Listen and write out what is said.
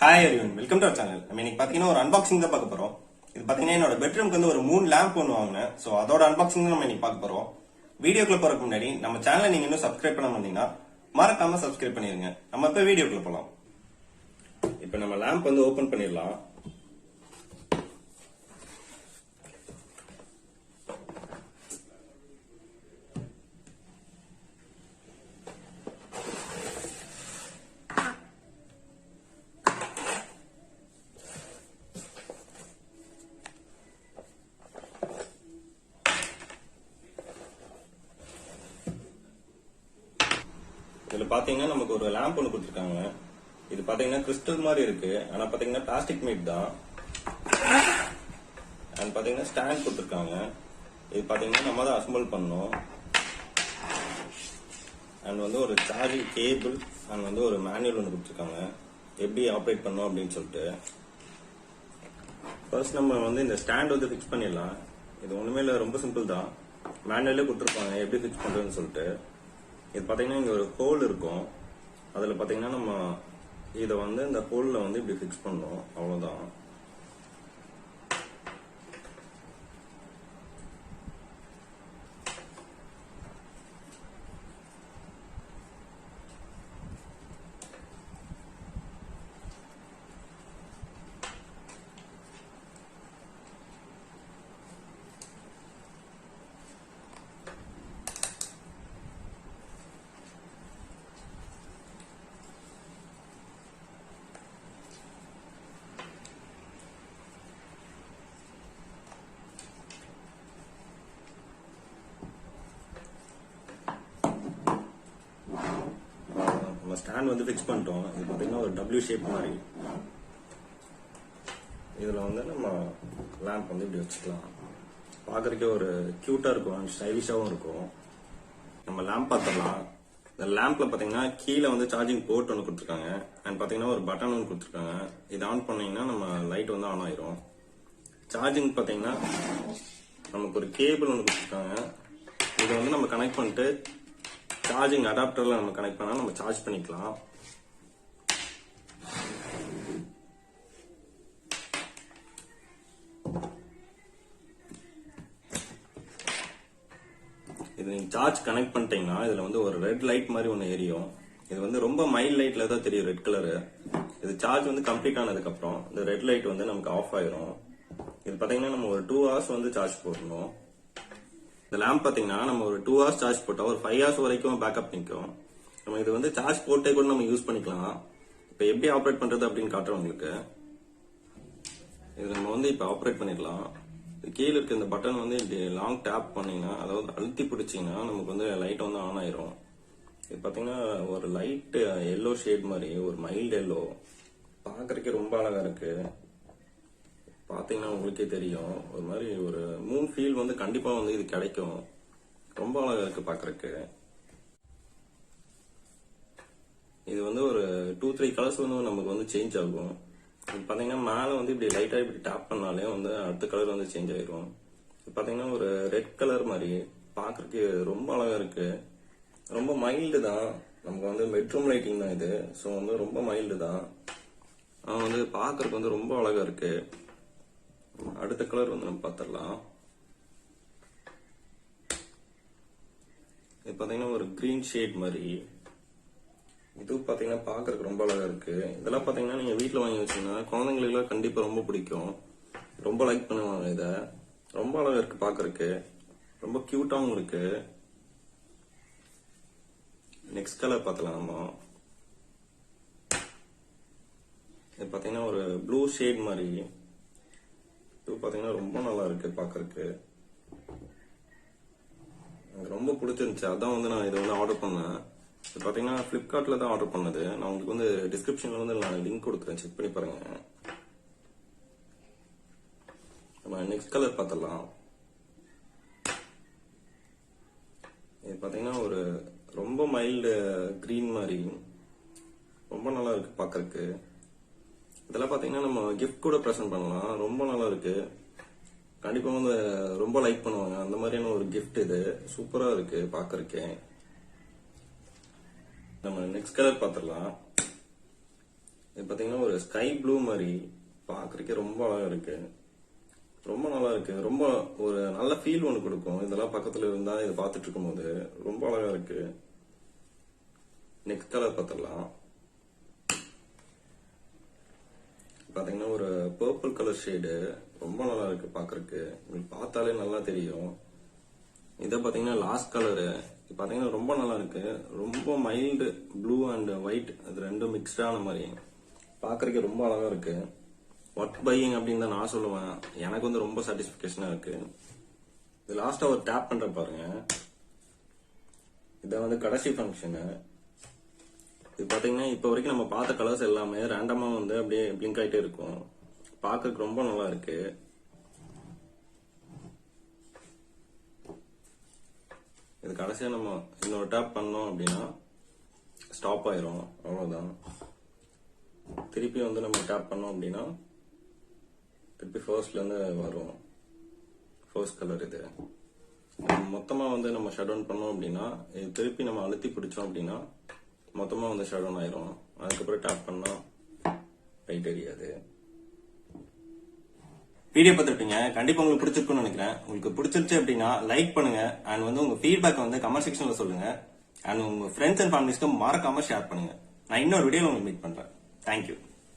Hi everyone, welcome to our channel. நம்ம இன்னைக்கு பாத்தீங்கன்னா ஒரு அன்பாக்சிங் தான் பார்க்க போறோம். இது பாத்தீங்கன்னா என்னோட பெட்ரூம்க்கு வந்து ஒரு 3 லேம்ப் ஒன்று வாங்கினேன். ஸோ அதோட அன்பாக்சிங் தான் நம்ம இன்னைக்கு பார்க்க போறோம். வீடியோக்குள்ள போறதுக்கு முன்னாடி நம்ம சேனலை நீங்க இன்னும் சப்ஸ்கிரைப் பண்ண வந்தீங்கன்னா மறக்காம சப்ஸ்கிரைப் பண்ணிருங்க. நம்ம இப்ப வீடியோக்குள்ள போலாம். இப்ப நம்ம லேம்ப் வந்து ஓபன் பண்ணிடலாம். இதுல பாத்தீங்கன்னா நமக்கு ஒரு லேம்ப் ஒன்று கொடுத்துருக்காங்க. இது பாத்தீங்கன்னா கிறிஸ்டல் மாதிரி இருக்கு, ஆனா பாத்தீங்கன்னா பிளாஸ்டிக் மேட் தான். அண்ட் பாத்தீங்கன்னா ஸ்டாண்ட் கொடுத்துருக்காங்க. இது பாத்தீங்கன்னா நம்ம தான் அசம்பிள் பண்ணோம். அண்ட் வந்து ஒரு சார்ஜிங் கேபிள் அண்ட் வந்து ஒரு மேனுவல் ஒன்று கொடுத்துருக்காங்க, எப்படி ஆப்ரேட் பண்ணோம் அப்படின்னு சொல்லிட்டு. ஃபர்ஸ்ட் நம்ம வந்து இந்த ஸ்டாண்ட் வந்து ஃபிக்ஸ் பண்ணிடலாம். இது ஒண்ணுமே இல்லை, ரொம்ப சிம்பிள் தான். மேனுவலே கொடுத்துருப்பாங்க எப்படி ஃபிக்ஸ் பண்றதுன்னு சொல்லிட்டு. இது பாத்தீங்கன்னா இங்க ஒரு ஹோல் இருக்கும். அதுல பாத்தீங்கன்னா நம்ம இத வந்து இந்த ஹோல்ல வந்து இப்படி ஃபிக்ஸ் பண்ணோம், அவ்வளவுதான். ஸ்டாண்ட் வந்து ஃபிக்ஸ் பண்ணிட்டோம். இது பாத்தீங்கன்னா ஒரு டபிள்யூ ஷேப் மாதிரி. இதுல வந்து நம்ம லேம்ப் வந்து இப்படி வச்சுக்கலாம். பாக்குறதுக்கே ஒரு கியூட்டா இருக்கும், ஸ்டைலிஷாவும் இருக்கும். நம்ம லேம்ப் பார்த்துடலாம். இந்த லேம்ப்ல பாத்தீங்கன்னா கீழே வந்து சார்ஜிங் போர்ட் ஒன்று கொடுத்துருக்காங்க. அண்ட் பாத்தீங்கன்னா ஒரு பட்டன் ஒன்று கொடுத்துருக்காங்க. இது ஆன் பண்ணீங்கன்னா நம்ம லைட் வந்து ஆன் ஆயிரும். சார்ஜிங் பாத்தீங்கன்னா நமக்கு ஒரு கேபிள் ஒன்று கொடுத்துருக்காங்க. இதை வந்து நம்ம கனெக்ட் பண்ணிட்டு சார்ஜிங் அடாப்டர்ல நம்ம கனெக்ட் பண்ணா நம்ம சார்ஜ் பண்ணிக்கலாம். இது நீங்க சார்ஜ் கனெக்ட் பண்ணிட்டீங்கன்னா இதுல வந்து ஒரு ரெட் லைட் மாதிரி ஒன்னு எரியும். இது வந்து ரொம்ப மைல்ட் லைட்ல தான் தெரியும், ரெட் கலரு. இது சார்ஜ் வந்து கம்ப்ளீட் ஆனதுக்கு அப்புறம் இந்த ரெட் லைட் வந்து நமக்கு ஆஃப் ஆயிரும். இது பாத்தீங்கன்னா நம்ம ஒரு 2 hours வந்து சார்ஜ் போடணும். இந்த லேம்ப் பாத்தீங்கன்னா நம்ம ஒரு 2 hours சார்ஜ் போட்டா ஒரு 5 hours வரைக்கும் பேக்கப் நிற்கும். நம்ம இது வந்து சார்ஜ் போட்டே கூட நம்ம யூஸ் பண்ணிக்கலாம். இப்ப எப்படி ஆப்ரேட் பண்றது அப்படின்னு காட்டுறோம் உங்களுக்கு. இது நம்ம வந்து இப்ப ஆப்ரேட் பண்ணிடலாம். கீழே இருக்க இந்த பட்டன் வந்து இப்படி லாங் டேப் பண்ணீங்கன்னா, அதாவது அழுத்தி பிடிச்சீங்கன்னா நமக்கு வந்து லைட் வந்து ஆன் ஆயிரும். இது பாத்தீங்கன்னா ஒரு லைட் எல்லோ ஷேட் மாதிரி, ஒரு மைல்டு எல்லோ. பாக்குறதுக்கு ரொம்ப அழகா இருக்கு. பாத்தீங்கன்னா உங்களுக்கே தெரியும், ஒரு மாதிரி ஒரு மூன் ஃபீல் வந்து கண்டிப்பா வந்து இது கிடைக்கும். ரொம்ப அழகா இருக்கு பாக்குறதுக்கு. இது வந்து ஒரு 2-3 கலர்ஸ் வந்து நமக்கு வந்து சேஞ்ச் ஆகும். இது பாத்தீங்கன்னா மேல வந்து இப்படி லைட்டா இப்படி டேப் பண்ணாலே வந்து அடுத்த கலர் வந்து சேஞ்ச் ஆயிரும். இது பாத்தீங்கன்னா ஒரு ரெட் கலர் மாதிரி பாக்குறதுக்கு ரொம்ப அழகா இருக்கு. ரொம்ப மைல்டு தான். நமக்கு வந்து பெட்ரூம் லைட்டிங் தான் இது. ஸோ வந்து ரொம்ப மைல்டு தான். வந்து பாக்குறதுக்கு வந்து ரொம்ப அழகா இருக்கு. அடுத்த கலர் வந்து நம்ம பார்த்துடலாம். இது பாத்தீங்கன்னா ஒரு கிரீன் ஷேட் மாதிரி. இது பாத்தீங்கன்னா பாக்குறதுக்கு ரொம்ப அழகா இருக்கு. இதெல்லாம் பாத்தீங்கன்னா நீங்க வீட்டுல வாங்கி வச்சீங்கன்னா குழந்தைங்களுக்கு எல்லாம் கண்டிப்பா ரொம்ப பிடிக்கும். ரொம்ப லைக் பண்ணுவாங்க இத. ரொம்ப அழகா இருக்கு பாக்குறதுக்கு. ரொம்ப கியூட்டாவும் இருக்கு. நெக்ஸ்ட் கலர் பார்த்தலாம் நம்ம. இது பாத்தீங்கன்னா ஒரு ப்ளூ ஷேட் மாதிரி. இது பாத்தீங்கன்னா ரொம்ப நல்லா இருக்கு பாக்குறதுக்கு. எனக்கு ரொம்ப பிடிச்சிருந்துச்சு, அதான் வந்து நான் இதை வந்து ஆர்டர் பண்ணேன். இது பாத்தீங்கன்னா flipkartல தான் ஆர்டர் பண்ணது. நான் உங்களுக்கு வந்து டிஸ்கிரிப்ஷன்ல வந்து நான் லிங்க் கொடுக்குறேன், செக் பண்ணி பாருங்க. நம்ம நெக்ஸ்ட் கலர் பார்த்தலாம். இது பாத்தீங்கன்னா ஒரு ரொம்ப மைல்டு கிரீன் மாதிரி, ரொம்ப நல்லா இருக்கு பாக்குறதுக்கு. இதெல்லாம் பாத்தீங்கன்னா நம்ம கிஃப்ட் கூட ப்ரெசென்ட் பண்ணலாம். ரொம்ப நல்லா இருக்கு. கண்டிப்பா வந்து ரொம்ப லைக் பண்ணுவாங்க. அந்த மாதிரியான ஒரு கிஃப்ட் இது. சூப்பரா இருக்கு பாக்குறதுக்கு. நம்ம நெக்ஸ்ட் கலர் பாத்துடலாம். இது பாத்தீங்கன்னா ஒரு ஸ்கை ப்ளூ மாதிரி பாக்குறதுக்கே ரொம்ப அழகா இருக்கு. ரொம்ப நல்லா இருக்கு. ரொம்ப ஒரு நல்ல ஃபீல் ஒன்று கொடுக்கும். இதெல்லாம் பக்கத்துல இருந்தா இதை பார்த்துட்டு இருக்கும் போது ரொம்ப அழகா இருக்கு. நெக்ஸ்ட் கலர் பார்த்துடலாம். பாத்தீங்கன்னா ஒரு பர்பிள் கலர் ஷேடு ரொம்ப நல்லா இருக்கு பாக்குறதுக்கு. உங்களுக்கு பார்த்தாலே நல்லா தெரியும். இதை பாத்தீங்கன்னா லாஸ்ட் கலரு பாத்தீங்கன்னா ரொம்ப நல்லா இருக்கு. ரொம்ப மைல்டு ப்ளூ அண்ட் ஒயிட் அது ரெண்டும் மிக்ஸ்டான மாதிரி பாக்குறதுக்கு ரொம்ப அழகா இருக்கு. ஒர்க் பையிங் அப்படின்னு தான் நான் சொல்லுவேன். எனக்கு வந்து ரொம்ப சாட்டிஸ்பிகேஷனா இருக்கு. இது லாஸ்டா ஒரு டேப் பண்ற பாருங்க. இத வந்து கடைசி ஃபங்க்ஷனு. இது பாத்தீங்கன்னா இப்ப வரைக்கும் நம்ம பார்த்த கலர்ஸ் எல்லாமே ரேண்டமா வந்து அப்படியே பிளிங்க் ஆயிட்டே இருக்கும். பார்க்கறதுக்கு ரொம்ப நல்லா இருக்கு. இது கடைசியா நம்ம இன்னொரு டேப் பண்ணோம் அப்படின்னா ஸ்டாப் ஆயிரும். அவ்வளவுதான். திருப்பி வந்து நம்ம டேப் பண்ணோம் அப்படின்னா திருப்பி ஃபர்ஸ்ட்ல இருந்து வரும். ஃபர்ஸ்ட் கலர் இது. மொத்தமா வந்து நம்ம ஷட் டவுன் பண்ணோம் அப்படின்னா இது திருப்பி நம்ம அழுத்தி பிடிச்சோம் அப்படின்னா மொத்தமா வந்து ஷட் டவுன் ஆயிரும். அதுக்கப்புறம் டேப் பண்ணா லைட் எரியாது. வீடியோ பார்த்துருப்பீங்க. கண்டிப்பா உங்களுக்கு பிடிச்சிருக்கும்னு நினைக்கிறேன். உங்களுக்கு பிடிச்சிருச்சு அப்படின்னா லைக் பண்ணுங்க அண்ட் வந்து உங்க ஃபீட்பேக் வந்து கமெண்ட் செக்ஷன்ல சொல்லுங்க. அண்ட் உங்க ஃப்ரெண்ட்ஸ் அண்ட் ஃபேமிலிஸ்க்கு மறக்காம ஷேர் பண்ணுங்க. நான் இன்னொரு வீடியோல உங்களுக்கு மீட் பண்றேன். தேங்க்யூ.